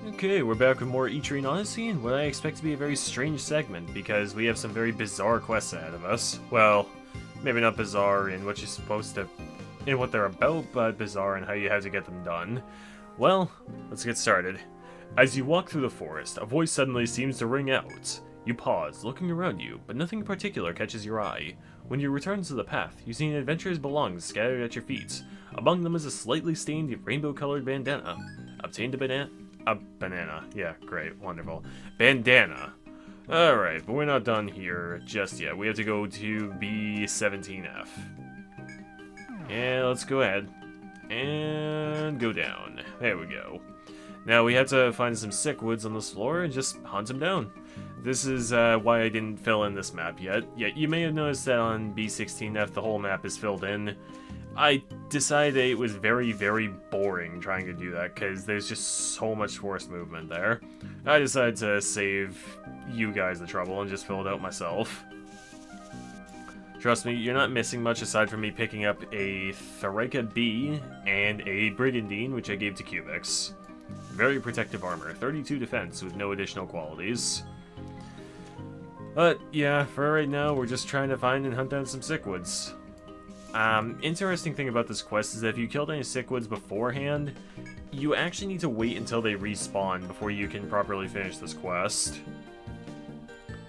Okay, we're back with more Etrian Odyssey, and what I expect to be a very strange segment, because we have some very bizarre quests ahead of us. Well, maybe not bizarre in what you're supposed to... in what they're about, but bizarre in how you have to get them done. Well, let's get started. As you walk through the forest, a voice suddenly seems to ring out. You pause, looking around you, but nothing in particular catches your eye. When you return to the path, you see an adventurer's belongings scattered at your feet. Among them is a slightly stained, rainbow-colored bandana. Obtained a banana. Yeah, great, wonderful. Bandana. Alright, but we're not done here just yet. We have to go to B18F. And let's go ahead and go down. There we go. Now we have to find some sick woods on this floor and just hunt them down. This is why I didn't fill in this map yet. Yeah, you may have noticed that on B16F the whole map is filled in. I decided it was very, very boring trying to do that because there's just so much force movement there. I decided to save you guys the trouble and just fill it out myself. Trust me, you're not missing much aside from me picking up a Tharika B and a Brigandine, which I gave to Cubics. Very protective armor, 32 defense with no additional qualities. But yeah, for right now, we're just trying to find and hunt down some sickwoods. Interesting thing about this quest is that if you killed any sickwoods beforehand, you actually need to wait until they respawn before you can properly finish this quest.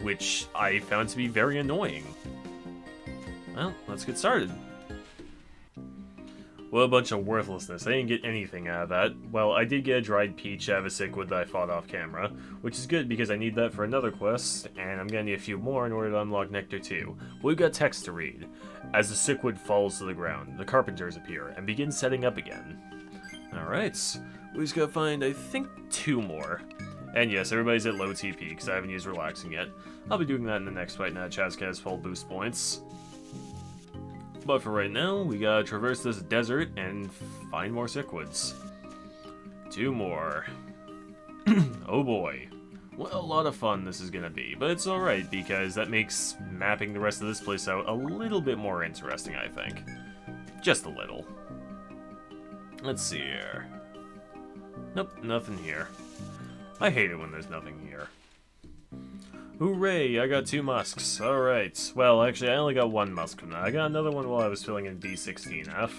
Which I found to be very annoying. Well, let's get started. Well, a bunch of worthlessness. I didn't get anything out of that. Well, I did get a dried peach out of a sickwood that I fought off camera, which is good because I need that for another quest, and I'm gonna need a few more in order to unlock Nectar 2. But we've got text to read. As the sickwood falls to the ground, the carpenters appear and begin setting up again. Alright, we just gotta find, I think, 2 more. And yes, everybody's at low TP because I haven't used relaxing yet. I'll be doing that in the next fight now that Chazka has full boost points. But for right now, we gotta traverse this desert and find more sickwoods. 2 more. Oh boy. What a lot of fun this is gonna be, but it's alright because that makes mapping the rest of this place out a little bit more interesting, I think. Just a little. Let's see here. Nope, nothing here. I hate it when there's nothing here. Hooray, I got 2 musks. Alright. Well, actually, I only got 1 musk from that. I got another one while I was filling in B16F.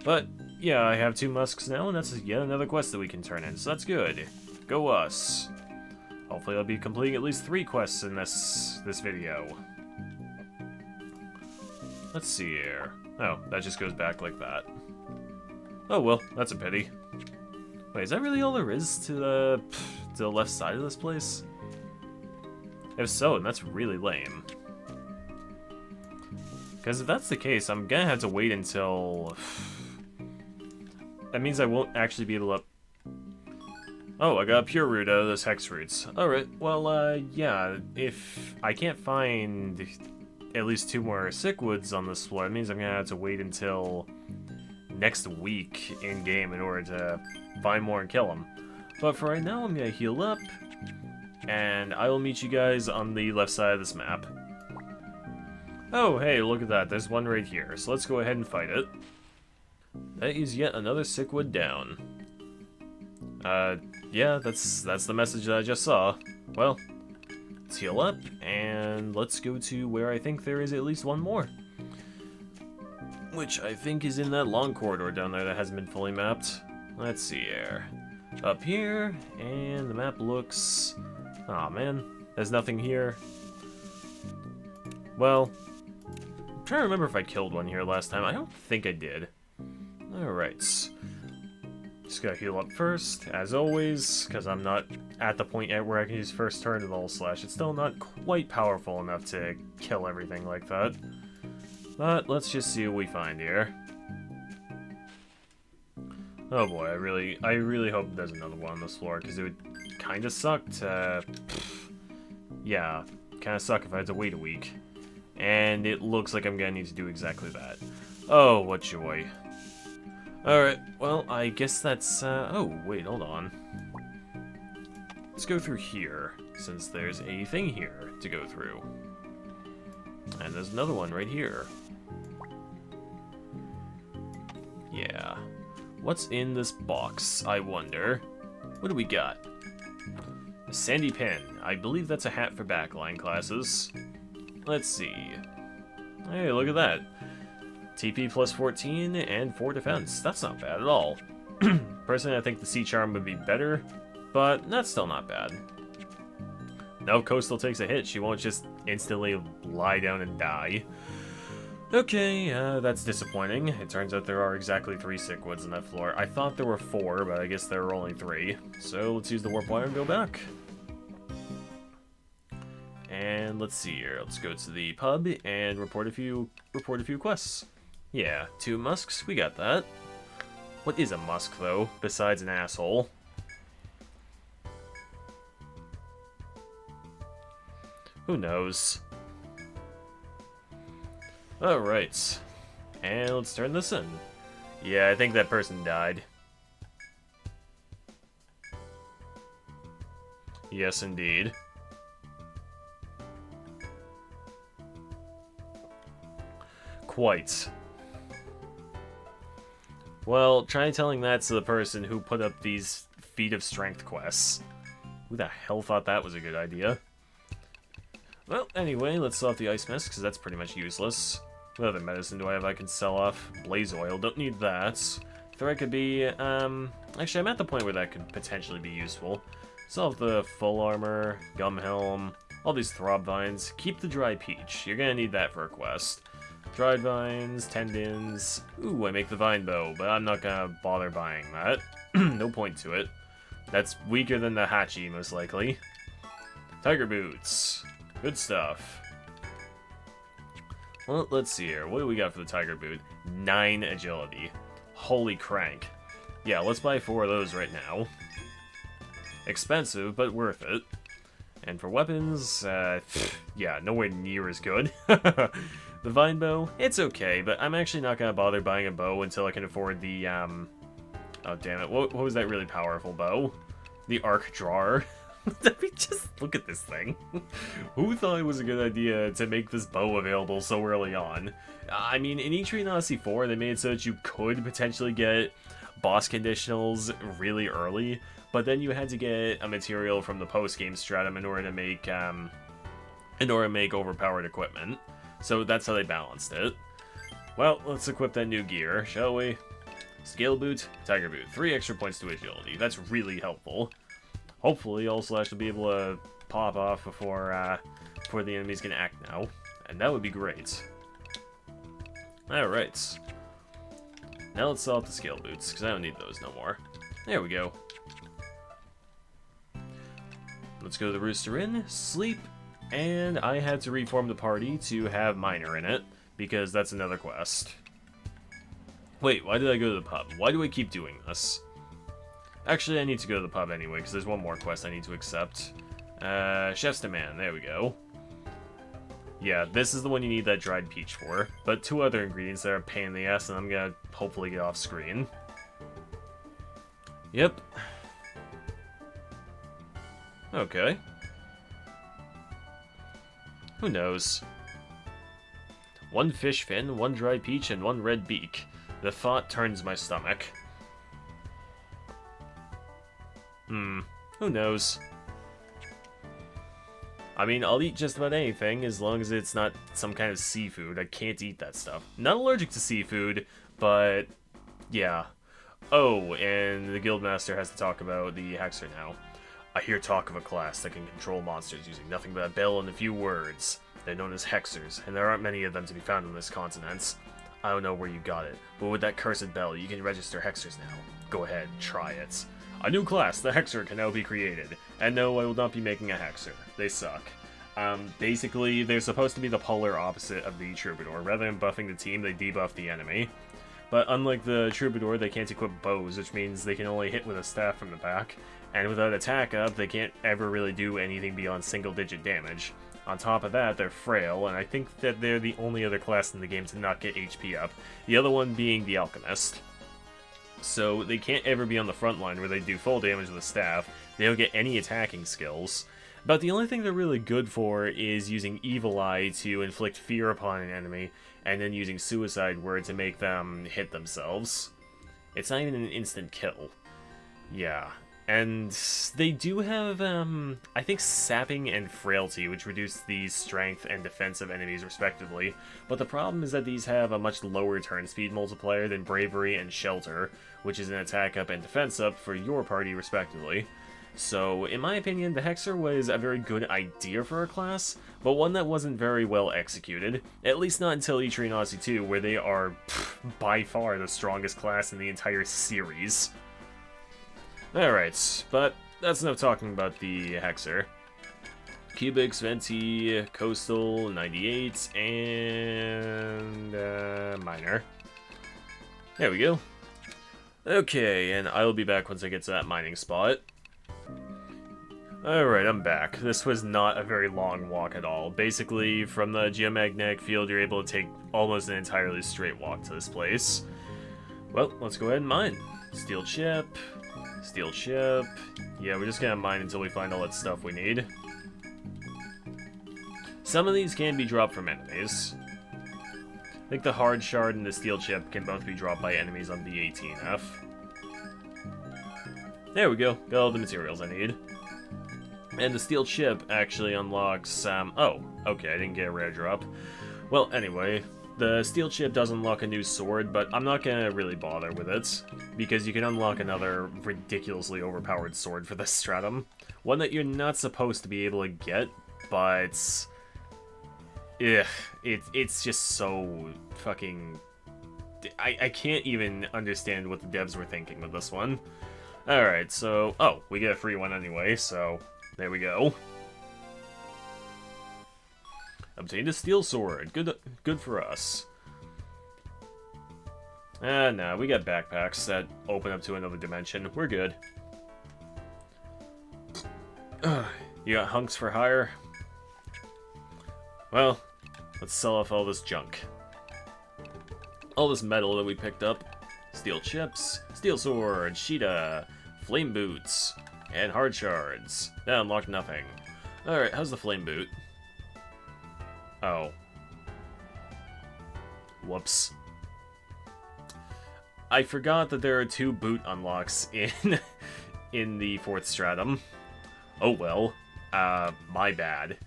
But, yeah, I have 2 musks now, and that's yet another quest that we can turn in, so that's good. Go us. Hopefully I'll be completing at least 3 quests in this video. Let's see here. Oh, that just goes back like that. Oh well, that's a pity. Wait, is that really all there is to the left side of this place? If so, then that's really lame. Because if that's the case, I'm gonna have to wait until... That means I won't actually be able to... Oh, I got a pure root out of those hex roots. Alright, well, yeah, if I can't find at least 2 more sickwoods on this floor, it means I'm gonna have to wait until next week in-game in order to find more and kill them. But for right now, I'm gonna heal up, and I will meet you guys on the left side of this map. Oh, hey, look at that. There's one right here. So let's go ahead and fight it. That is yet another sickwood down. Yeah, that's the message that I just saw. Well, let's heal up, and let's go to where I think there is at least 1 more. Which I think is in that long corridor down there that hasn't been fully mapped. Let's see here. Up here, and the map looks... Aw, man. There's nothing here. Well, I'm trying to remember if I killed one here last time. I don't think I did. Alright. Just gotta heal up first, as always, because I'm not at the point yet where I can use first turn with All Slash. It's still not quite powerful enough to kill everything like that. But let's just see what we find here. Oh boy, I really hope there's another one on this floor, because it would kind of suck to... Yeah, kind of suck if I had to wait a week. And it looks like I'm gonna need to do exactly that. Oh, what joy. Alright, well, I guess that's, oh, wait, hold on. Let's go through here, since there's a thing here to go through. And there's another one right here. Yeah. What's in this box, I wonder? What do we got? Sandy Pin. I believe that's a hat for backline classes. Let's see. Hey, look at that. TP plus 14 and 4 defense. That's not bad at all. Personally, I think the Sea Charm would be better, but that's still not bad. Now if Coastal takes a hit, she won't just instantly lie down and die. Okay, that's disappointing. It turns out there are exactly 3 sick woods on that floor. I thought there were 4, but I guess there were only 3. So let's use the warp wire and go back. And let's see here. Let's go to the pub and report a few quests. Yeah, 2 musks. We got that. What is a musk though, besides an asshole? Who knows? Alright. And let's turn this in. Yeah, I think that person died. Yes, indeed. Quite. Well, try telling that to the person who put up these Feat of Strength quests. Who the hell thought that was a good idea? Well, anyway, let's sell off the Ice Mist, because that's pretty much useless. What other medicine do I have I can sell off? Blaze Oil, don't need that. Thread could be, actually, I'm at the point where that could potentially be useful. Sell off the Full Armor, Gum Helm, all these Throb Vines. Keep the Dry Peach, you're gonna need that for a quest. Dried Vines, Tendons. Ooh, I make the Vine Bow, but I'm not gonna bother buying that. No point to it. That's weaker than the Hachi, most likely. Tiger Boots. Good stuff. Well, let's see here. What do we got for the Tiger Boot? 9 agility. Holy crank. Yeah, let's buy 4 of those right now. Expensive, but worth it. And for weapons, yeah, nowhere near as good. The Vine Bow, it's okay, but I'm actually not going to bother buying a bow until I can afford the, oh damn it, what was that really powerful bow? The Arc Drawer. I mean, just look at this thing. Who thought it was a good idea to make this bow available so early on? I mean, in Etrian Odyssey 4, they made it so that you could potentially get boss conditionals really early, but then you had to get a material from the post-game stratum in order to make overpowered equipment. So that's how they balanced it. Well, let's equip that new gear, shall we? Scale Boot, Tiger Boot. 3 extra points to agility. That's really helpful. Hopefully, All Slash will be able to pop off before the enemies can act now. And that would be great. Alright. Now let's sell out the Scale Boots, because I don't need those no more. There we go. Let's go to the Rooster Inn, sleep, and I had to reform the party to have Miner in it, because that's another quest. Wait, why did I go to the pub? Why do I keep doing this? Actually, I need to go to the pub anyway, because there's one more quest I need to accept. Chef's Demand, there we go. Yeah, this is the one you need that dried peach for, but 2 other ingredients that are a pain in the ass, and I'm gonna hopefully get off screen. Yep. Okay. Who knows? 1 fish fin, 1 dried peach, and 1 red beak. The thought turns my stomach. Who knows? I mean, I'll eat just about anything as long as it's not some kind of seafood. I can't eat that stuff. Not allergic to seafood, but yeah. Oh, and the Guildmaster has to talk about the Hexer now. I hear talk of a class that can control monsters using nothing but a bell and a few words. They're known as Hexers, and there aren't many of them to be found on this continent. I don't know where you got it, but with that cursed bell, you can register Hexers now. Go ahead, try it. A new class, the Hexer, can now be created. And no, I will not be making a Hexer. They suck. Basically, they're supposed to be the polar opposite of the Troubadour. Rather than buffing the team, they debuff the enemy. But unlike the Troubadour, they can't equip bows, which means they can only hit with a staff from the back. And without attack up, they can't ever really do anything beyond single-digit damage. On top of that, they're frail, and I think that they're the only other class in the game to not get HP up. The other one being the Alchemist. So they can't ever be on the front line where they do full damage with a staff. They don't get any attacking skills. But the only thing they're really good for is using Evil Eye to inflict fear upon an enemy, and then using Suicide Word to make them hit themselves. It's not even an instant kill. Yeah. And they do have, I think, Sapping and Frailty, which reduce the strength and defense of enemies respectively. But the problem is that these have a much lower turn speed multiplier than Bravery and Shelter, which is an attack up and defense up for your party respectively. So, in my opinion, the Hexer was a very good idea for a class, but one that wasn't very well executed, at least not until Etrian Odyssey 2, where they are, by far, the strongest class in the entire series. Alright, but that's enough talking about the Hexer. Cubics, Venti, Coastal, 98, and Miner. There we go. Okay, and I'll be back once I get to that mining spot. Alright, I'm back. This was not a very long walk at all. Basically, from the geomagnetic field, you're able to take almost an entirely straight walk to this place. Well, let's go ahead and mine. Steel chip. Steel chip. Yeah, we're just gonna mine until we find all that stuff we need. Some of these can be dropped from enemies. I think the hard shard and the steel chip can both be dropped by enemies on B18F. There we go. Got all the materials I need. And the steel chip actually unlocks, oh, okay, I didn't get a rare drop. Well, anyway, the steel chip does unlock a new sword, but I'm not gonna really bother with it, because you can unlock another ridiculously overpowered sword for this stratum. One that you're not supposed to be able to get, but... ugh, it's just so fucking... I can't even understand what the devs were thinking with this one. Alright, so... oh, we get a free one anyway, so... there we go. Obtained a steel sword. Good for us. No, we got backpacks that open up to another dimension. We're good. You got hunks for hire? Well, let's sell off all this junk. All this metal that we picked up. Steel chips, steel sword, Sheeta, flame boots, and hard shards. That unlocked nothing. Alright, how's the flame boot? Oh. Whoops. I forgot that there are 2 boot unlocks in the 4th stratum. Oh well. My bad.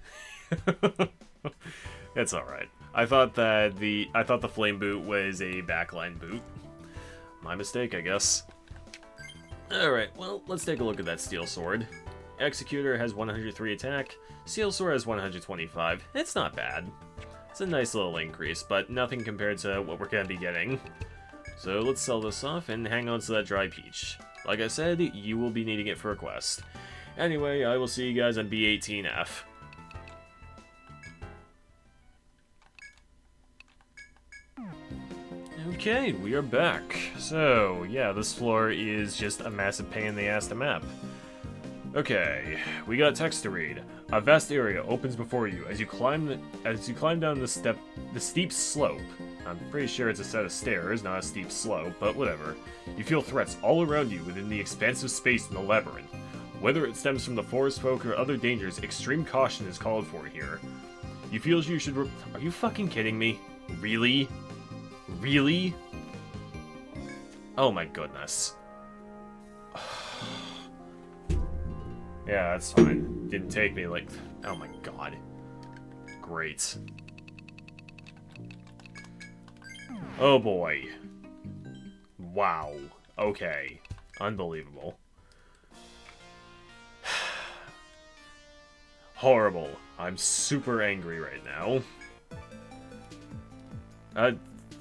It's alright. I thought the flame boot was a backline boot. My mistake, I guess. Alright, well, let's take a look at that steel sword. Executor has 103 attack, steel sword has 125. It's not bad. It's a nice little increase, but nothing compared to what we're gonna be getting. So let's sell this off and hang on to that dry peach. Like I said, you will be needing it for a quest. Anyway, I will see you guys on B18F. Okay, we are back. So, yeah, this floor is just a massive pain in the ass to map. Okay, we got text to read. A vast area opens before you as you climb down the steep slope. I'm pretty sure it's a set of stairs, not a steep slope, but whatever. You feel threats all around you within the expansive space in the labyrinth. Whether it stems from the forest folk or other dangers, extreme caution is called for here. You feel you should Are you fucking kidding me? Really? Really? Oh my goodness. Yeah, that's fine. Didn't take me like... oh my god. Great. Oh boy. Wow. Okay. Unbelievable. Horrible. I'm super angry right now.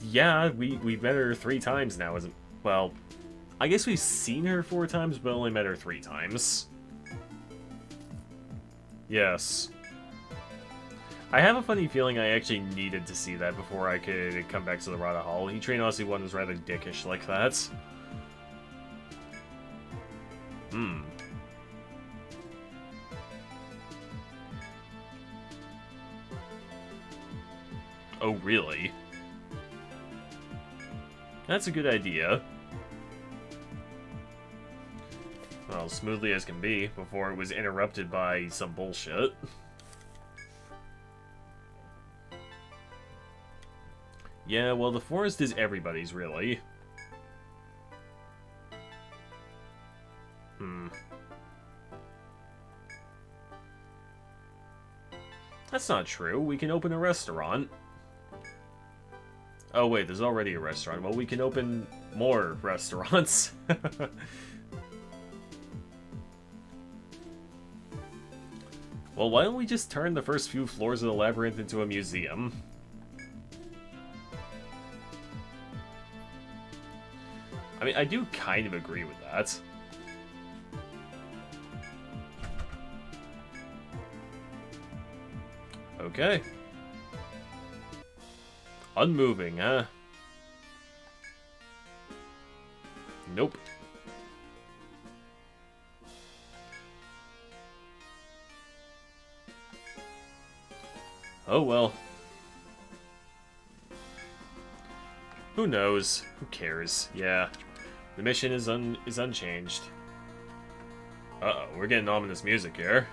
Yeah, we've met her 3 times now, isn't... well, I guess we've seen her 4 times, but only met her 3 times. Yes. I have a funny feeling I actually needed to see that before I could come back to the Rada Hall. Etrian Odyssey 1 was rather dickish like that. Hmm. Oh, really? That's a good idea. Well, smoothly as can be, before it was interrupted by some bullshit. Yeah, well, the forest is everybody's, really. not true. We can open a restaurant. Oh wait, there's already a restaurant. Well, we can open more restaurants. Well, why don't we just turn the first few floors of the labyrinth into a museum? I mean, I do kind of agree with that. Okay. Unmoving, huh? Nope. Oh well. Who knows? Who cares? Yeah. The mission is unchanged. Uh-oh, we're getting ominous music here.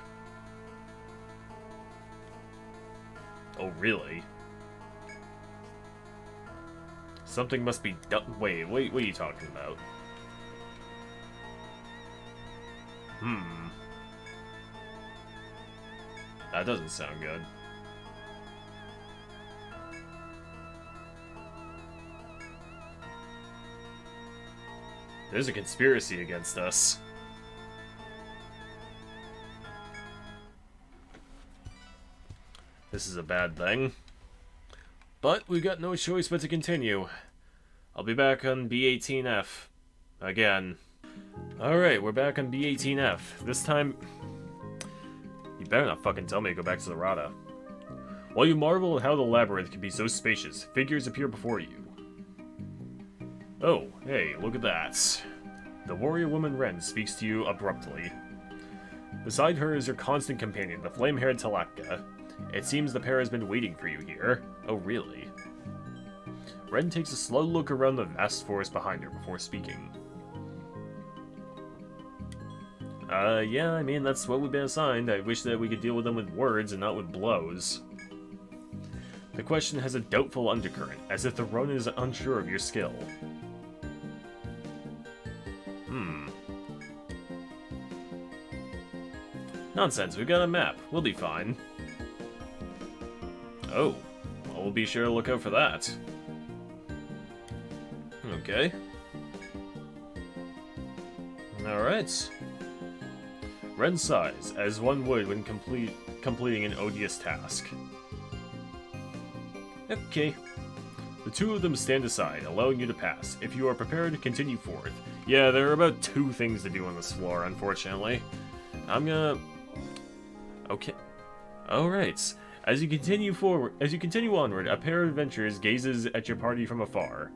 Oh, really? Something must be done. Wait, what are you talking about? That doesn't sound good. There's a conspiracy against us. This is a bad thing. But we've got no choice but to continue. I'll be back on B18F. Again. Alright, we're back on B18F. This time... You better not fucking tell me to go back to the Rada. While you marvel at how the labyrinth can be so spacious, figures appear before you. Oh, hey, look at that. The warrior woman Ren speaks to you abruptly. Beside her is your constant companion, the flame-haired Talatka. It seems the pair has been waiting for you here. Oh, really? Ren takes a slow look around the vast forest behind her before speaking. Yeah, I mean, that's what we've been assigned. I wish that we could deal with them with words and not with blows. The question has a doubtful undercurrent, as if the Ronin is unsure of your skill. Nonsense, we've got a map. We'll be fine. Oh, well, we'll be sure to look out for that. Okay. Alright. Ren sighs, as one would when completing an odious task. Okay. The two of them stand aside, allowing you to pass. If you are prepared to continue forth. Yeah, there are about 2 things to do on this floor, unfortunately. I'm gonna... Okay. Alright. As you continue onward, a pair of adventurers gazes at your party from afar.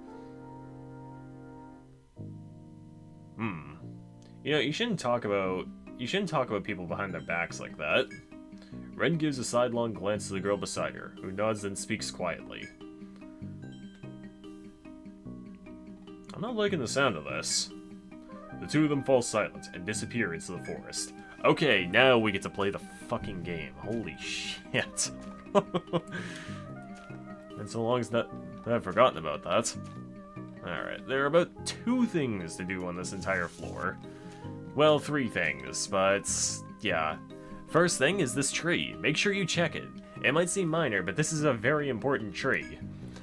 You know, you shouldn't talk about people behind their backs like that. Ren gives a sidelong glance to the girl beside her, who nods and speaks quietly. I'm not liking the sound of this. The two of them fall silent and disappear into the forest. Okay, now we get to play the fucking game. Holy shit. And so long as that I've forgotten about that. Alright, there are about 2 things to do on this entire floor. Well, 3 things, but yeah. First thing is this tree. Make sure you check it. It might seem minor, but this is a very important tree.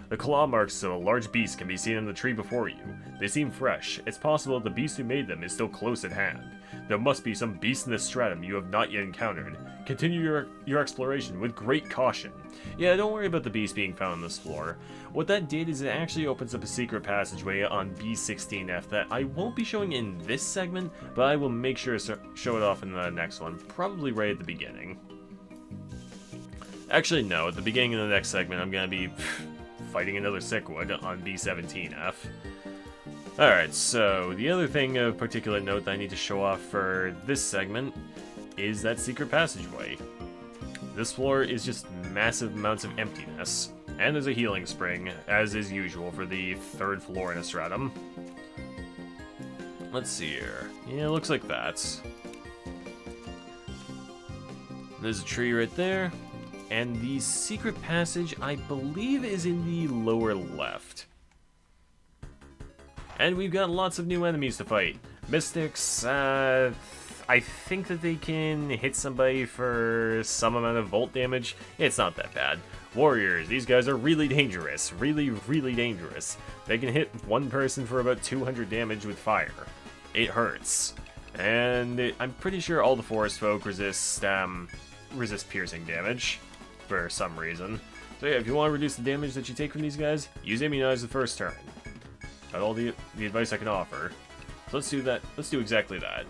The claw marks of a large beast can be seen on the tree before you. They seem fresh. It's possible the beast who made them is still close at hand. There must be some beast in this stratum you have not yet encountered. Continue your exploration with great caution. Yeah, don't worry about the beast being found on this floor. What that did is it actually opens up a secret passageway on B18F that I won't be showing in this segment, but I will make sure to show it off in the next one, probably right at the beginning. Actually, no, at the beginning of the next segment I'm going to be fighting another Sickwood on B17F. Alright, so the other thing of particular note that I need to show off for this segment is that secret passageway. This floor is just massive amounts of emptiness, and there's a healing spring, as is usual for the 3rd floor in a stratum. Let's see here. Yeah, it looks like that. There's a tree right there, and the secret passage, I believe, is in the lower left. And we've got lots of new enemies to fight. Mystics, I think that they can hit somebody for some amount of volt damage. It's not that bad. Warriors, these guys are really dangerous. Really, really dangerous. They can hit one person for about 200 damage with fire. It hurts. And I'm pretty sure all the forest folk resist piercing damage for some reason. So yeah, if you want to reduce the damage that you take from these guys, use Immunize the first turn. That's all the advice I can offer. So let's do that. Let's do exactly that.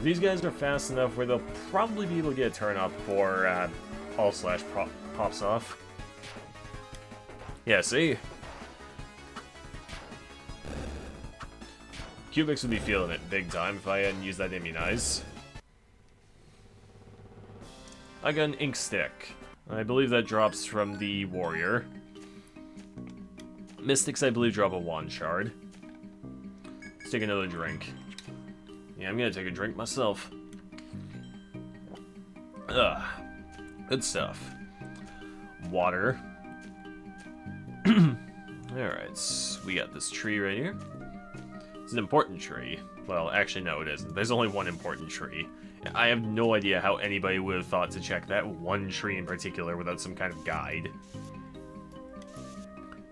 These guys are fast enough where they'll probably be able to get a turn up before All Slash pops off. Yeah, see? Cubics would be feeling it big time if I hadn't used that Immunize. I got an Ink Stick. I believe that drops from the Warrior. Mystics, I believe, drop a Wand Shard. Let's take another drink. Yeah, I'm gonna take a drink myself. Ugh. Good stuff. Water. Alright, we got this tree right here. It's an important tree. Well, actually, no, it isn't. There's only one important tree. I have no idea how anybody would have thought to check that one tree in particular without some kind of guide.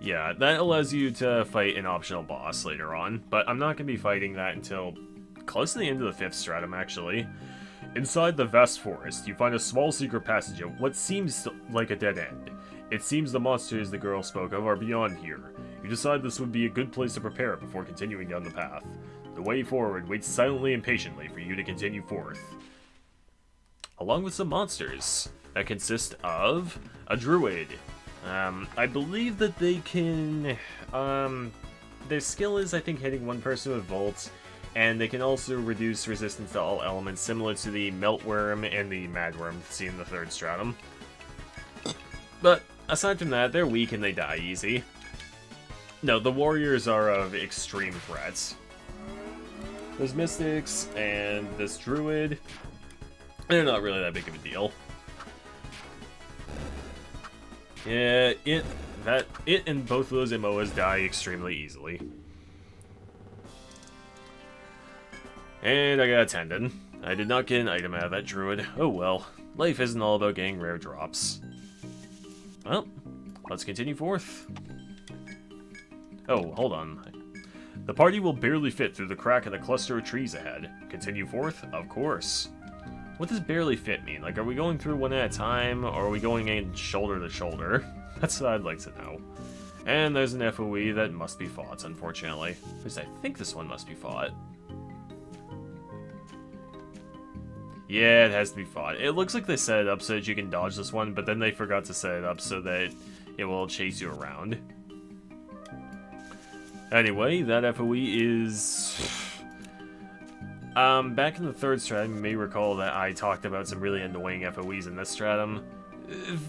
Yeah, that allows you to fight an optional boss later on, but I'm not going to be fighting that until close to the end of the 5th stratum, actually. Inside the vast forest, you find a small secret passage at what seems like a dead end. It seems the monsters the girl spoke of are beyond here. You decide this would be a good place to prepare before continuing down the path. The way forward waits silently and patiently for you to continue forth. Along with some monsters that consist of a druid. I believe that they can, their skill is, I think, hitting one person with Volt, and they can also reduce resistance to all elements, similar to the Meltworm and the Madworm seen in the 3rd stratum. But, aside from that, they're weak and they die easy. No, the Warriors are of extreme threats. There's Mystics, and this Druid. They're not really that big of a deal. Yeah, it and both of those MOAs die extremely easily. And I got a tendon. I did not get an item out of that druid. Oh well, life isn't all about getting rare drops. Well, let's continue forth. Oh, hold on. The party will barely fit through the crack in the cluster of trees ahead. Continue forth? Of course. What does barely fit mean? Like, are we going through one at a time, or are we going in shoulder to shoulder? That's what I'd like to know. And there's an FOE that must be fought, unfortunately. At least I think this one must be fought. Yeah, it has to be fought. It looks like they set it up so that you can dodge this one, but then they forgot to set it up so that it will chase you around. Anyway, that FOE is... back in the 3rd stratum, you may recall that I talked about some really annoying FOEs in this stratum.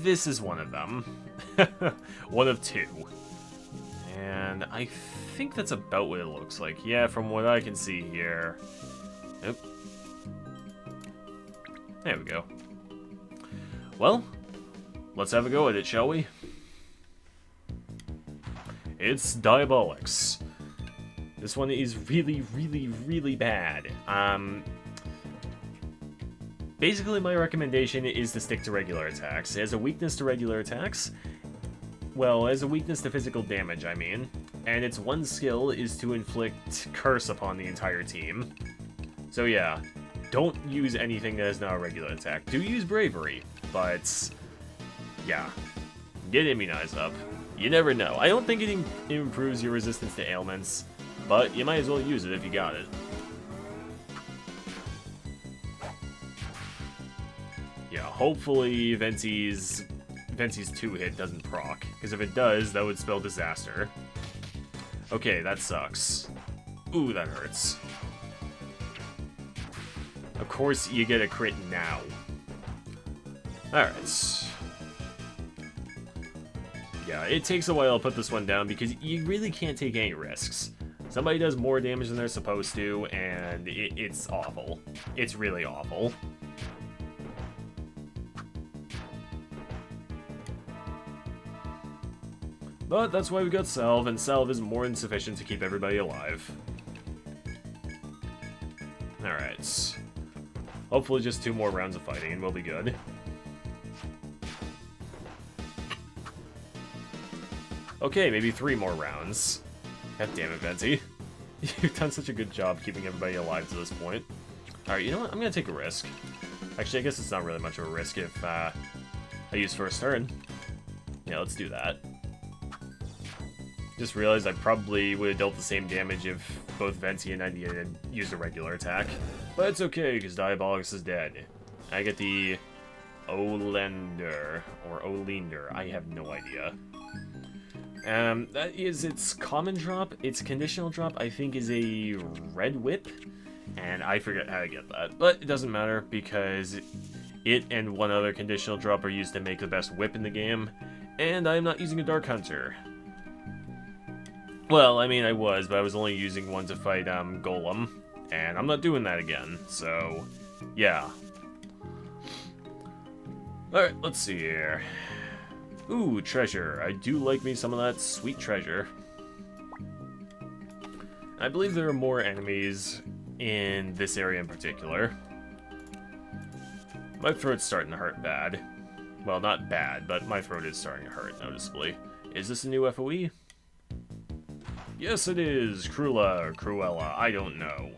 This is one of them. One of 2. And I think that's about what it looks like. Yeah, from what I can see here. Nope. There we go. Well, let's have a go at it, shall we? It's Diabolics. This one is really, really, really bad. Basically, my recommendation is to stick to regular attacks. It has a weakness to regular attacks. Well, it has a weakness to physical damage, I mean. And its one skill is to inflict curse upon the entire team. So yeah, don't use anything that is not a regular attack. Do use bravery, but yeah, get immunized up. You never know. I don't think it improves your resistance to ailments, but you might as well use it if you got it. Yeah, hopefully Venti's 2-hit doesn't proc, because if it does, that would spell disaster. Okay, that sucks. Ooh, that hurts. Of course, you get a crit now. Alright. Yeah, it takes a while to put this one down because you really can't take any risks. Somebody does more damage than they're supposed to, and it's awful. It's really awful. But that's why we got Salve, and Salve is more than sufficient to keep everybody alive. Alright. Hopefully just 2 more rounds of fighting and we'll be good. Okay, maybe 3 more rounds. God damn it, Venti. You've done such a good job keeping everybody alive to this point. Alright, you know what? I'm gonna take a risk. Actually, I guess it's not really much of a risk if I use first turn. Yeah, let's do that. Just realized I probably would have dealt the same damage if both Venti and 98 had used a regular attack. But it's okay, because Diabolix is dead. I get the Olender, or Olinder, I have no idea. That is its common drop. Its conditional drop, I think, is a red whip. And I forget how to get that. But it doesn't matter, because it and one other conditional drop are used to make the best whip in the game. And I'm not using a Dark Hunter. Well, I mean, I was, but I was only using one to fight Golem. And I'm not doing that again, so yeah. Alright, let's see here. Ooh, treasure. I do like me some of that sweet treasure. I believe there are more enemies in this area in particular. My throat's starting to hurt bad. Well, not bad, but my throat is starting to hurt noticeably. Is this a new FOE? Yes, it is. Cruella or Cruella, I don't know.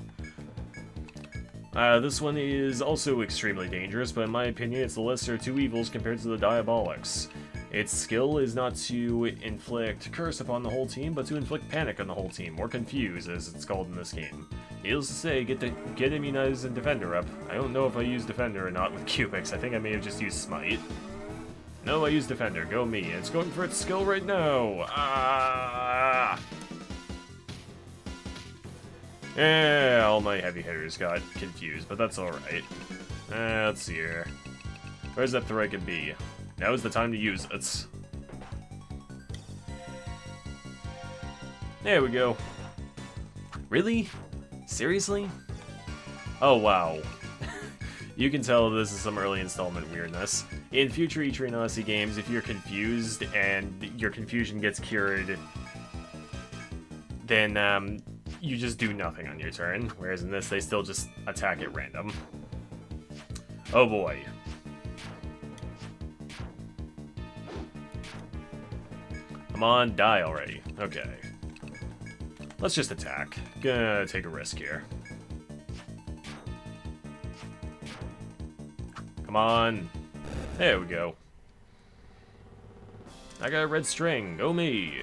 This one is also extremely dangerous, but in my opinion, it's the lesser of 2 evils compared to the Diabolix. Its skill is not to inflict curse upon the whole team, but to inflict panic on the whole team, or confuse, as it's called in this game. Needless to say, get immunized and Defender up. I don't know if I used Defender or not with Cubics. I think I may have just used Smite. No, I used Defender. Go me. It's going for its skill right now. Ah! Yeah, all my heavy hitters got confused, but that's alright. Let's see here. Where's that Thoraican bee? Now is the time to use it. There we go. Really? Seriously? Oh, wow. You can tell this is some early installment weirdness. In future Etrian Odyssey games, if you're confused and your confusion gets cured, then you just do nothing on your turn, whereas in this they still just attack at random. Oh boy. Come on, die already. Okay. Let's just attack. Gonna take a risk here. Come on. There we go. I got a red string. Go me.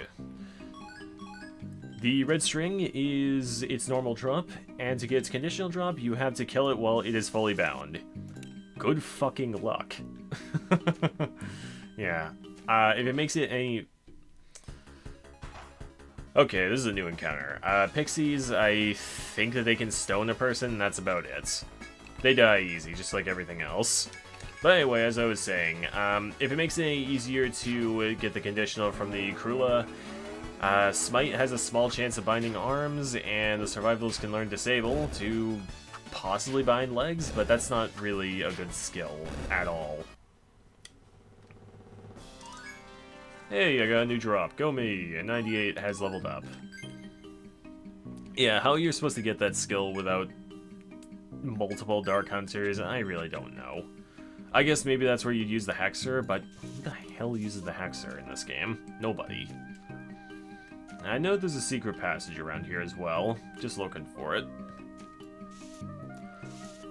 The red string is its normal drop, and to get its conditional drop, you have to kill it while it is fully bound. Good fucking luck. Yeah. If it makes it any... Okay, this is a new encounter. Pixies, I think that they can stone a person, and that's about it. They die easy, just like everything else. But anyway, as I was saying, if it makes it any easier to get the conditional from the Cruella, Smite has a small chance of binding arms, and the survivalists can learn Disable to possibly bind legs, but that's not really a good skill at all. Hey, I got a new drop. Go me! And 98 has leveled up. Yeah, how you're supposed to get that skill without multiple Dark Hunters, I really don't know. I guess maybe that's where you'd use the Hexer, but who the hell uses the Hexer in this game? Nobody. I know there's a secret passage around here as well, just looking for it.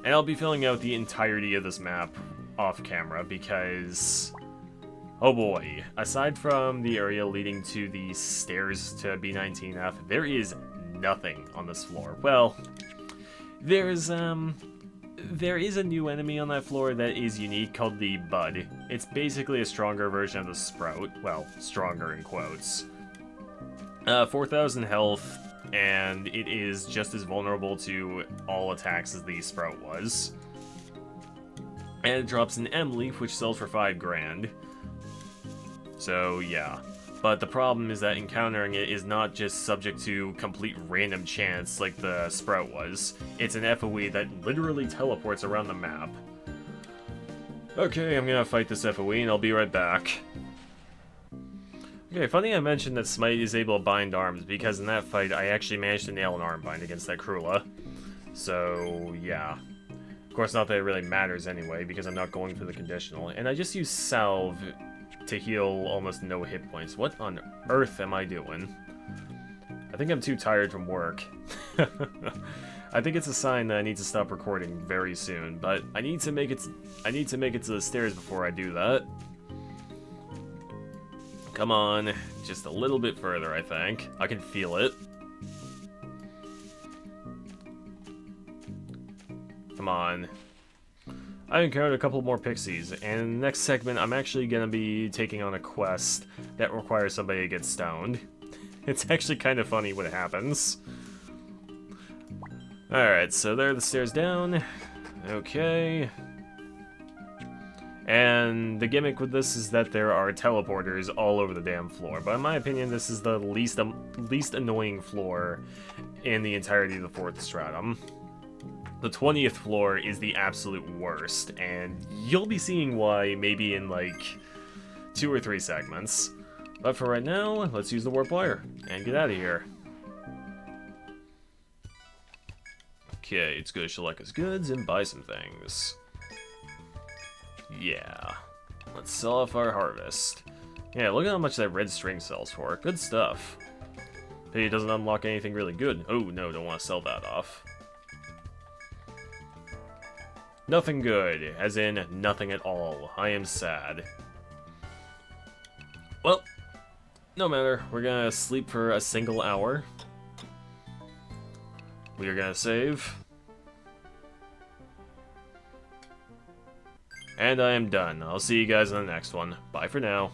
And I'll be filling out the entirety of this map off camera because... oh boy, aside from the area leading to the stairs to B18F, there is nothing on this floor. Well, there is a new enemy on that floor that is unique called the Bud. It's basically a stronger version of the Sprout. Well, stronger in quotes. 4,000 health, and it is just as vulnerable to all attacks as the Sprout was. And it drops an M leaf, which sells for 5 grand. So, yeah. But the problem is that encountering it is not just subject to complete random chance like the Sprout was. It's an FOE that literally teleports around the map. Okay, I'm gonna fight this FOE and I'll be right back. Okay, funny I mentioned that Smite is able to bind arms, because in that fight I actually managed to nail an arm bind against that Cruella. So, yeah. Of course, not that it really matters anyway, because I'm not going for the conditional. And I just use Salve to heal almost no hit points. What on earth am I doing? I think I'm too tired from work. I think it's a sign that I need to stop recording very soon, but I need to make it to the stairs before I do that. Come on, just a little bit further, I think. I can feel it. Come on. I encountered a couple more pixies, and in the next segment I'm actually going to be taking on a quest that requires somebody to get stoned. It's actually kind of funny when it happens. Alright, so there are the stairs down. Okay. And the gimmick with this is that there are teleporters all over the damn floor. But in my opinion, this is the least annoying floor in the entirety of the 4th stratum. The 20th floor is the absolute worst, and you'll be seeing why maybe in like 2 or 3 segments. But for right now, let's use the warp wire and get out of here. Okay, it's good to select his goods and buy some things. Yeah. Let's sell off our harvest. Yeah, look at how much that red string sells for. Good stuff. Pity it doesn't unlock anything really good. Oh, no, don't want to sell that off. Nothing good, as in nothing at all. I am sad. Well, no matter. We're gonna sleep for a single hour. We are gonna save. And I am done. I'll see you guys in the next one. Bye for now.